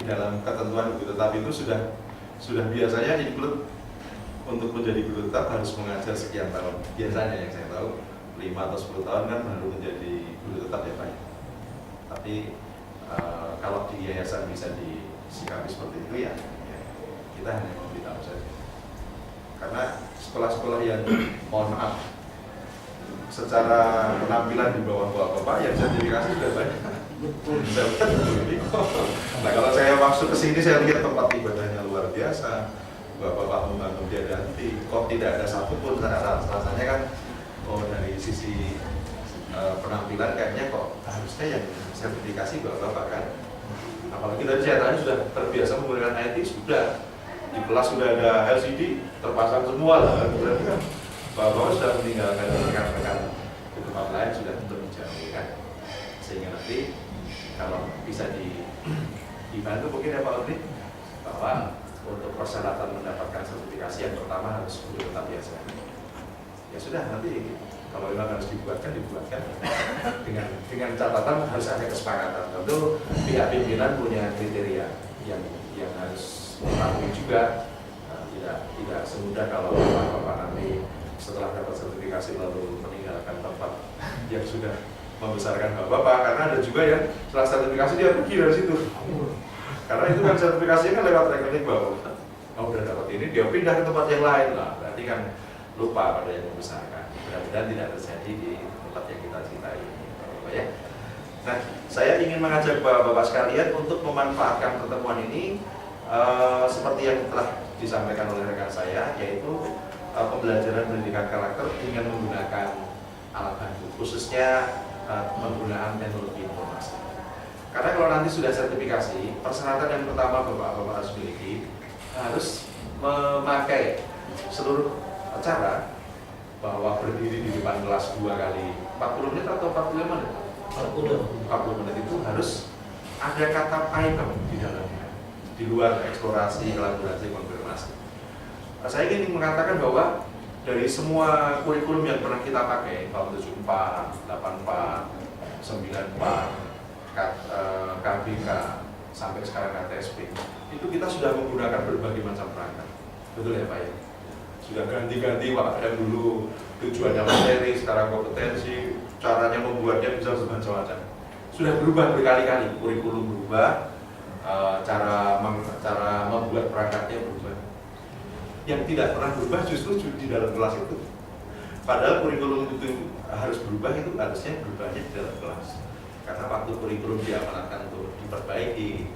dalam ketentuan guru tetap itu sudah biasanya include untuk menjadi guru tetap harus mengajar sekian tahun. Biasanya yang saya tahu 5 atau 10 tahun kan baru menjadi guru tetap ya Pak. Tapi kalau di yayasan bisa disikapi seperti itu ya kita hanya memberitahu saja. Karena sekolah-sekolah yang mohon maaf secara penampilan di bawah bapak yang sertifikasi sudah banyak. Nah kalau saya masuk ke sini saya lihat tempat ibadahnya luar biasa, bapak membangun dia nanti, kok tidak ada satupun rasanya kan, dari sisi penampilan kayaknya kok harusnya yang sertifikasi bapak kan. Apalagi tadi saya tanya sudah terbiasa menggunakan IT, sudah di kelas sudah ada LCD terpasang semua lah, berarti kan bapak sudah meninggalkan rekan-rekan di tempat lain sudah tentu menjauh kan, sehingga nanti kalau bisa dibantu mungkin ya Pak Udri bahwa untuk persyaratan mendapatkan sertifikasi yang pertama harus guru tetap biasa. Ya sudah nanti kalau memang harus dibuatkan dengan catatan harus ada kesepakatan. Tentu pihak pimpinan punya kriteria yang harus dipatuhi juga. Tidak semudah kalau bapak nanti setelah dapat sertifikasi lalu meninggalkan tempat yang sudah membesarkan bapak, karena ada juga yang setelah sertifikasi dia pergi dari situ. Karena itu kan sertifikasinya kan lewat rekening bapak. Oh udah dapat ini dia pindah ke tempat yang lain lah, berarti kan lupa pada yang membesarkan. Mudah-mudahan tidak terjadi di tempat yang kita cintai ini, Bapak ya. Nah, saya ingin mengajak Bapak sekalian untuk memanfaatkan pertemuan ini seperti yang telah disampaikan oleh rekan saya, yaitu pembelajaran pendidikan karakter dengan menggunakan alat bantu, khususnya penggunaan teknologi informasi. Karena kalau nanti sudah sertifikasi, persyaratan yang pertama Bapak harus miliki harus memakai seluruh cara bahwa berdiri di depan kelas 2 kali 40 menit atau 45 menit? 40 menit itu harus ada kata item di dalamnya, di luar eksplorasi, elaborasi, konfirmasi. Saya ingin mengatakan bahwa dari semua kurikulum yang pernah kita pakai tahun 74, 84, 94, KBK sampai sekarang KTSP, itu kita sudah menggunakan berbagai macam perangkat. Betul ya Pak ya? Sudah ganti-ganti, Pak, yang dulu tujuannya materi, sekarang kompetensi, caranya membuatnya bisa macam-macam. Sudah berubah berkali-kali, kurikulum berubah, cara membuat perangkatnya berubah. Yang tidak pernah berubah justru di dalam kelas itu. Padahal kurikulum itu harus berubah, itu harusnya berubahnya di dalam kelas. Karena waktu kurikulum diamanatkan untuk diperbaiki,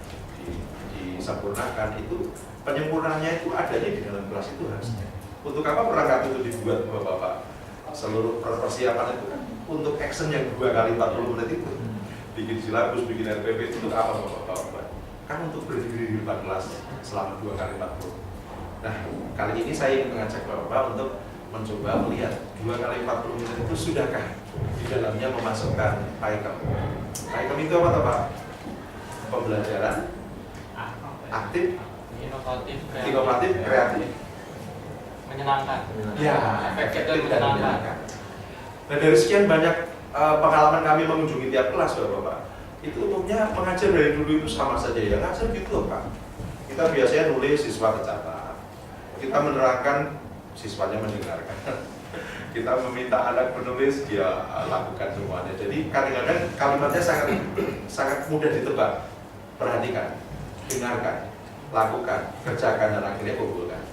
disempurnakan, itu penyempurnaannya itu adanya di dalam kelas itu harusnya. Untuk apa perangkat itu dibuat Bapak? Seluruh persiapan itu kan untuk action yang 2 kali 40 menit itu. Bikin silabus, bikin RPP itu untuk apa Bapak? Kan untuk berdiri di depan kelas selama 2 kali 40. Nah, kali ini saya ingin mengajak Bapak untuk mencoba melihat 2 kali 40 menit itu sudahkah di dalamnya memasukkan PAIKEM. PAIKEM itu apa Pak? Pembelajaran aktif, inovatif, kreatif, menyenangkan. Ya, efektif dan menyenangkan. Nah, dari sekian banyak pengalaman kami mengunjungi tiap kelas Bapak, itu umumnya mengajar dari dulu itu sama saja ya, ngajar gitu loh Pak. Kita biasanya nulis, siswa tercatat. Kita menerangkan, siswanya mendengarkan. Kita meminta anak menulis, dia lakukan semuanya. Jadi kadang-kadang kalimatnya sangat mudah ditebak. Perhatikan, dengarkan, lakukan, kerjakan, dan akhirnya kumpulkan.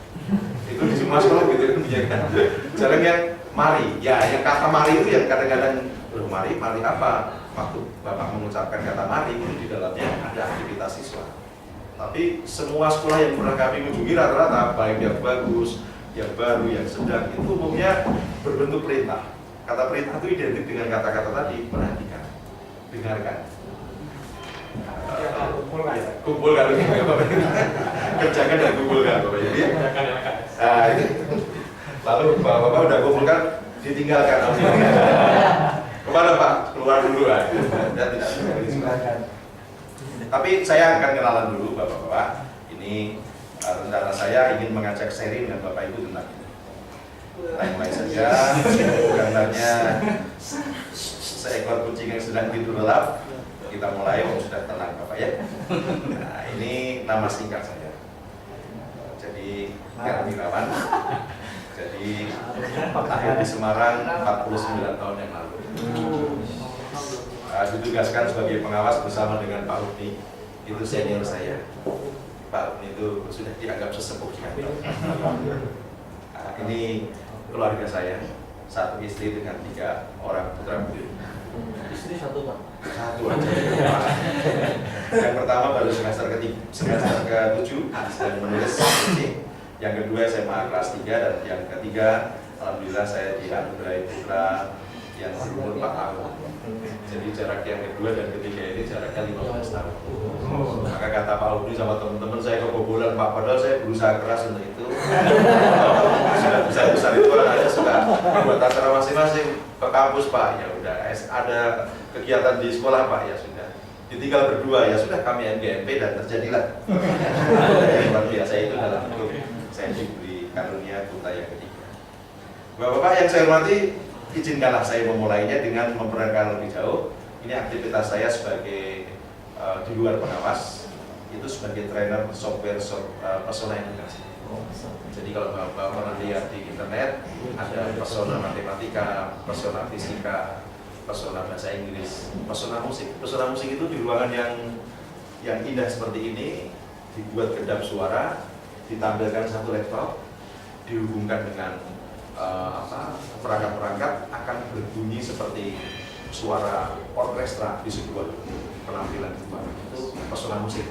Itu di semua sekolah gitu kan. Jarang yang mari, ya yang kata mari itu yang kadang-kadang mari apa? Waktu Bapak mengucapkan kata mari itu di dalamnya ada aktivitas siswa. Tapi semua sekolah yang pernah kami kunjungi rata-rata, baik yang bagus, yang baru, yang sedang, itu umumnya berbentuk perintah. Kata perintah itu identik dengan kata-kata tadi, perhatikan, dengarkan, kumpulkan, kerjakan dan kumpulkan Bapak. Jadi, lalu Bapak udah kumpulkan, ditinggalkan. Kemana Pak? Keluar dulu kan? Dan tidak ditinggalkan. Tapi saya akan kenalan dulu Bapak-bapak. Ini rencana saya ingin mengajak sharing dengan Bapak Ibu tentang ini. Kita mulai saja. Gambarnya seekor kucing yang sedang tidur lelap. Kita mulai, sudah tenang Bapak ya. Nah, ini nama singkat saya. Jadi Wirawan. Jadi lahir di Semarang 49 tahun yang lalu. Ditugaskan sebagai pengawas bersama dengan Pak Rukni. Itu senior saya. Pak Rukni itu sudah dianggap sesepuh di kantor. Ini keluarga saya, satu istri dengan 3 orang putra putri. Istri satu Pak? Satu aja. Yang pertama baru semester ke-7 sedang menulis skripsi. Yang kedua SMA kelas 3 dan yang ketiga alhamdulillah saya dianugerahi putra yang berumur 4 tahun. Jadi jarak yang kedua dan ketiga ini jaraknya 15 tahun. Maka kata Pak Udi sama teman-teman saya kebobolan Pak, padahal saya berusaha keras untuk itu. Sudah besar itu anaknya sudah buat acara masing-masing ke kampus Pak, ya udah ada kegiatan di sekolah Pak, ya sudah ditinggal berdua, ya sudah kami NGMP dan terjadilah luar biasa itu dalam hidup saya diberi karunia putra yang ketiga. Bapak-bapak yang saya hormati, izinkanlah saya memulainya dengan memperkenalkan lebih jauh. Ini aktivitas saya sebagai di luar pengawas, itu sebagai trainer software pesona edukasi. Jadi kalau Bapak pernah lihat di internet, ada pesona matematika, pesona fisika, pesona bahasa Inggris, pesona musik. Pesona musik itu di ruangan yang indah seperti ini, dibuat kedap suara, ditampilkan satu laptop, dihubungkan dengan perangkat-perangkat, akan berbunyi seperti suara orkestra di sebuah penampilan itu pesona musik.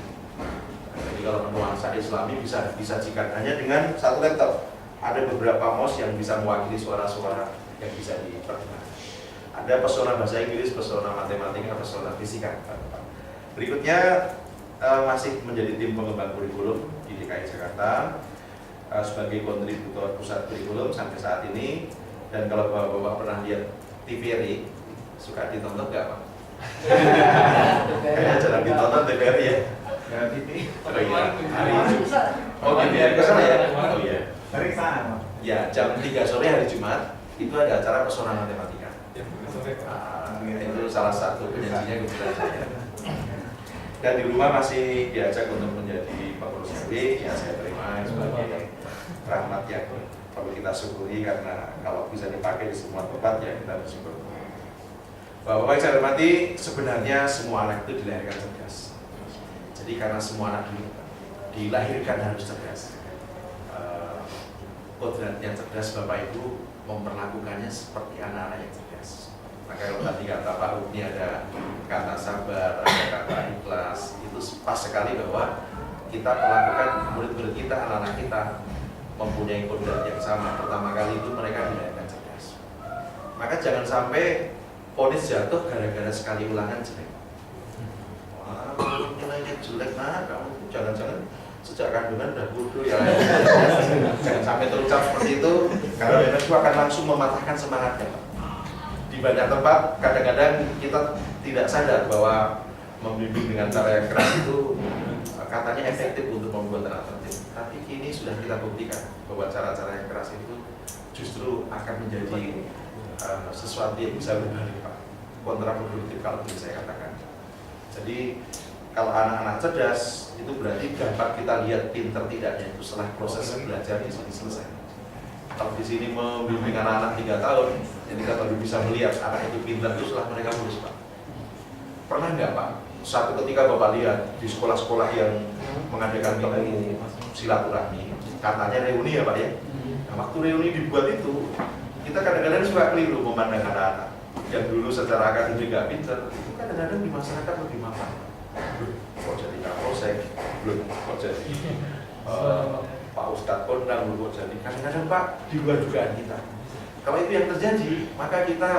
Jadi kalau nuansa Islami bisa disajikan hanya dengan satu laptop. Ada beberapa mouse yang bisa mewakili suara-suara yang bisa diperdengarkan. Ada pesona bahasa Inggris, pesona matematika, pesona fisika. Berikutnya masih menjadi tim pengembang kurikulum di DKI Jakarta sebagai kontributor pusat kurikulum sampai saat ini. Dan kalau Bapak pernah lihat TVRI, suka ditonton nggak Pak? Kayaknya jarang ditonton TVRI ya. Oh iya, hari oh TVRI ke sana ya? Oh iya. Dari sana, Pak. Ya, jam 3 sore hari Jumat itu ada acara pesona matematika. Itu salah satu penyajinya kebetulan saya. Dan di rumah masih diajak untuk menjadi pengurus RW, ya saya terima sebagai rahmat yang perlu kita syukuri karena kalau bisa dipakai di semua tempat ya kita bersyukur. Bapak-bapak saya hormati, sebenarnya semua anak itu dilahirkan cerdas. Jadi karena semua anak dilahirkan harus cerdas. Kodratnya cerdas Bapak Ibu memperlakukannya seperti anak-anak yang cerdas. Maka kalau tadi kata Pak Rukni ada kata sabar, ada kata ikhlas, itu pas sekali bahwa kita melakukan murid-murid kita, anak-anak kita mempunyai kodrat yang sama. Pertama kali itu mereka dilahirkan cerdas. Maka jangan sampai vonis jatuh gara-gara sekali ulangan jelek. Wah, nilainya jelek, nah kamu jangan-jangan sejak kandungan udah bodoh ya. Jangan sampai terucap seperti itu, karena memang itu akan langsung mematahkan semangatnya. Di banyak tempat kadang-kadang kita tidak sadar bahwa membimbing dengan cara yang keras itu katanya efektif untuk membuat anak tertib. Tapi ini sudah kita buktikan bahwa cara-cara yang keras itu justru akan menjadi sesuatu yang bisa berbalik Pak, kontraproduktif kalau boleh saya katakan. Jadi kalau anak-anak cerdas itu berarti dapat kita lihat pinter tidaknya itu setelah proses belajar di sini selesai. Kalau di sini membimbing anak-anak 3 tahun, jadi kita baru bisa melihat anak itu pinter itu setelah mereka lulus Pak. Pernah nggak Pak? Satu ketika Bapak lihat di sekolah-sekolah yang mengadakan temu silaturahmi, katanya reuni ya Pak ya. Nah, waktu reuni dibuat itu, kita kadang-kadang suka keliru memandang anak-anak yang dulu secara akademik nggak pinter, itu kadang-kadang di masyarakat lebih mapan. Kok jadi kapolsek, belum kok jadi Pak Ustadz Kondang, belum kok jadi kadang-kadang Pak di luar dugaan kita. Kalau itu yang terjadi, maka kita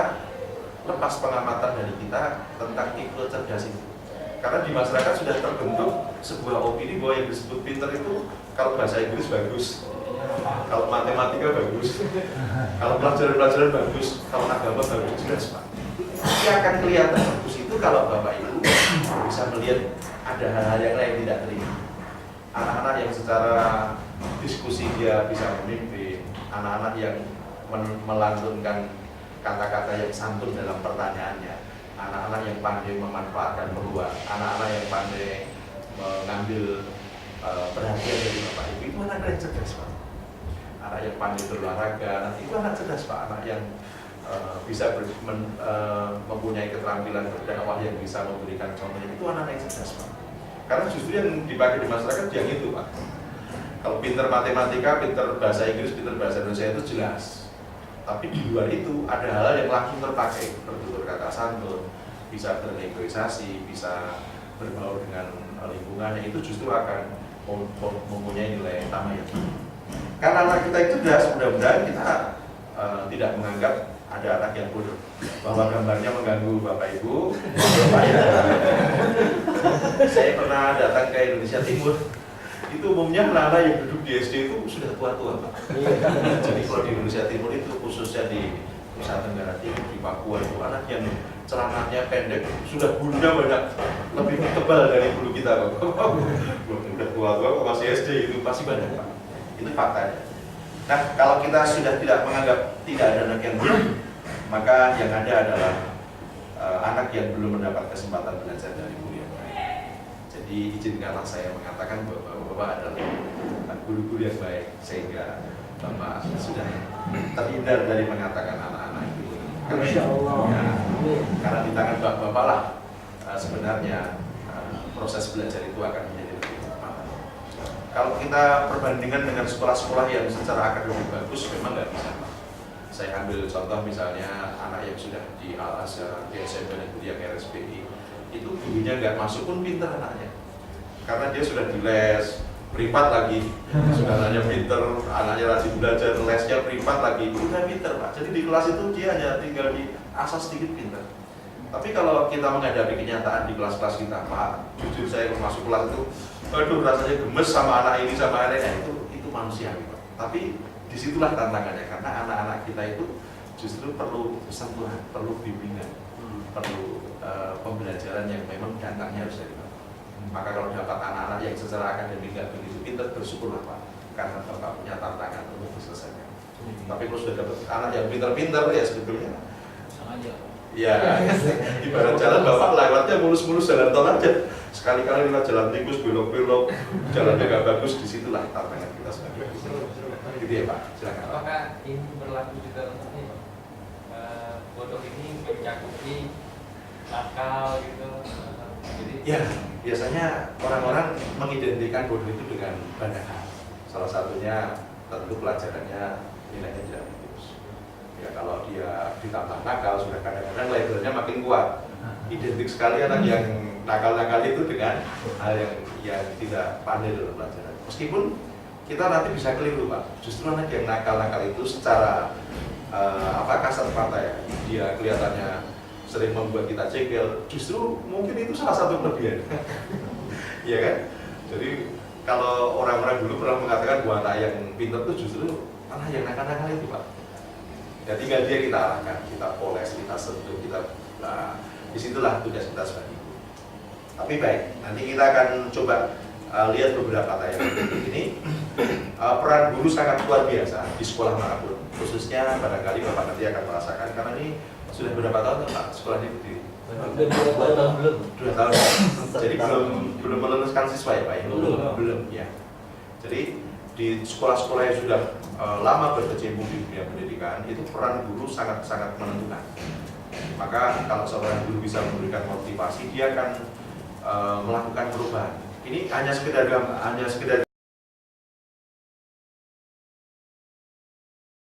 lepas pengamatan dari kita tentang tipe cerdas itu. Karena di masyarakat sudah terbentuk sebuah opini bahwa yang disebut pinter itu kalau bahasa Inggris bagus, kalau matematika bagus, kalau pelajaran-pelajaran bagus, kalau agama bagus, jelas Pak. Tapi akan kelihatan bagus itu kalau Bapak Ibu bisa melihat ada hal-hal yang lain tidak terima. Anak-anak yang secara diskusi dia bisa memimpin, anak-anak yang melantunkan kata-kata yang santun dalam pertanyaannya, anak-anak yang pandai memanfaatkan peluang, anak-anak yang pandai mengambil perhatian dari bapak ibu, itu anak yang cerdas Pak. Anak yang pandai berolahraga, itu anak cerdas Pak. Anak yang bisa mempunyai keterampilan berdakwah yang bisa memberikan contohnya, itu anak yang cerdas Pak. Karena justru yang dipakai di masyarakat yang itu Pak. Kalau pinter matematika, pinter bahasa Inggris, pinter bahasa Indonesia itu jelas. Tapi di luar itu ada hal yang langsung terpakai, bertutur kata santun, bisa bernegosiasi, bisa berbaur dengan lingkungannya, itu justru akan mempunyai nilai tambah yang tinggi. Karena anak kita itu cerdas, mudah-mudahan kita tidak menganggap ada anak yang bodoh, bahwa gambarnya mengganggu bapak ibu. Saya pernah datang ke Indonesia Timur, itu umumnya anak-anak yang duduk di SD itu sudah tua-tua Pak. Jadi kalau di Indonesia Timur itu khususnya di Nusa Tenggara Timur, di Papua itu anak yang celananya pendek, sudah bulunya banyak, lebih tebal dari bulu kita Pak. Udah tua-tua masih SD itu pasti banyak Pak. Itu faktanya. Nah, kalau kita sudah tidak menganggap tidak ada anak yang buruk, maka yang ada adalah anak yang belum mendapat kesempatan belajar dari guru yang baik. Jadi izinkanlah saya mengatakan bahwa Bapak adalah guru-guru yang baik, sehingga Bapak sudah terhindar dari mengatakan anak-anak itu. Karena di tangan Bapak lah sebenarnya proses belajar itu akan menjadi lebih tepat. Kalau kita perbandingan dengan sekolah-sekolah yang secara akademik bagus, memang nggak bisa Pak. Saya ambil contoh misalnya anak yang sudah di Al-Azhar, di SMP dan kuliah RSPI, itu gurunya nggak masuk pun pintar anaknya. Karena dia sudah di les, privat lagi, sudah anaknya pintar, anaknya rajin belajar, lesnya privat lagi, udah pintar Pak. Jadi di kelas itu dia hanya tinggal di asas sedikit pintar. Tapi kalau kita menghadapi kenyataan di kelas-kelas kita, Pak, jujur saya masuk kelas itu, aduh rasanya gemes sama anak ini sama anak ini, itu manusiawi Pak. Tapi disitulah tantangannya, karena anak-anak kita itu justru perlu sentuhan, perlu bimbingan, perlu pembelajaran yang memang datangnya harus dari Bapak. Maka kalau dapat anak-anak yang secara akademik nggak begitu pintar, bersyukurlah Pak, karena Bapak punya tantangan untuk diselesaikan. Tapi kalau sudah dapat anak yang pintar-pintar, ya sebetulnya Sengaja. ya, ibarat jalan Bapak lewatnya mulus-mulus jalan tol aja. Sekali-kali lewat jalan tikus, belok-belok, jalannya nggak bagus, disitulah tantangan kita sebagai guru. Gitu ya Pak, silakan. Apakah ini berlaku juga untuk ini Pak? Bodoh ini mencakupi nakal gitu. Jadi Ya, biasanya orang-orang mengidentikan bodoh itu dengan banyak hal. Salah satunya tentu pelajarannya nilainya tidak bagus. Ya kalau dia ditambah nakal, sudah kadang-kadang labelnya makin kuat. Identik sekali anak yang nakal-nakal itu dengan hal yang tidak pandai dalam pelajaran. Meskipun kita nanti bisa keliru Pak. Justru anak yang nakal-nakal itu secara kasat mata ya, dia kelihatannya sering membuat kita jengkel. Justru mungkin itu salah satu kelebihan. Iya kan? Jadi kalau orang-orang dulu pernah mengatakan bahwa anak yang pintar itu justru anak yang nakal-nakal itu Pak. Ya tinggal dia kita arahkan, kita poles, kita sentuh, disitulah tugas kita sebagai guru. Tapi baik, nanti kita akan coba lihat beberapa tayangan ini. Peran guru sangat luar biasa di sekolah manapun, khususnya barangkali Bapak nanti akan merasakan, karena ini sudah berapa tahun Pak sekolah ini berdiri? 2 tahun. Jadi belum meluluskan siswa ya Pak? Belum ya. Jadi di sekolah-sekolah yang sudah lama berkecimpung di dunia pendidikan, itu peran guru sangat-sangat menentukan. Maka kalau seorang guru bisa memberikan motivasi, dia akan melakukan perubahan. Ini hanya sekedar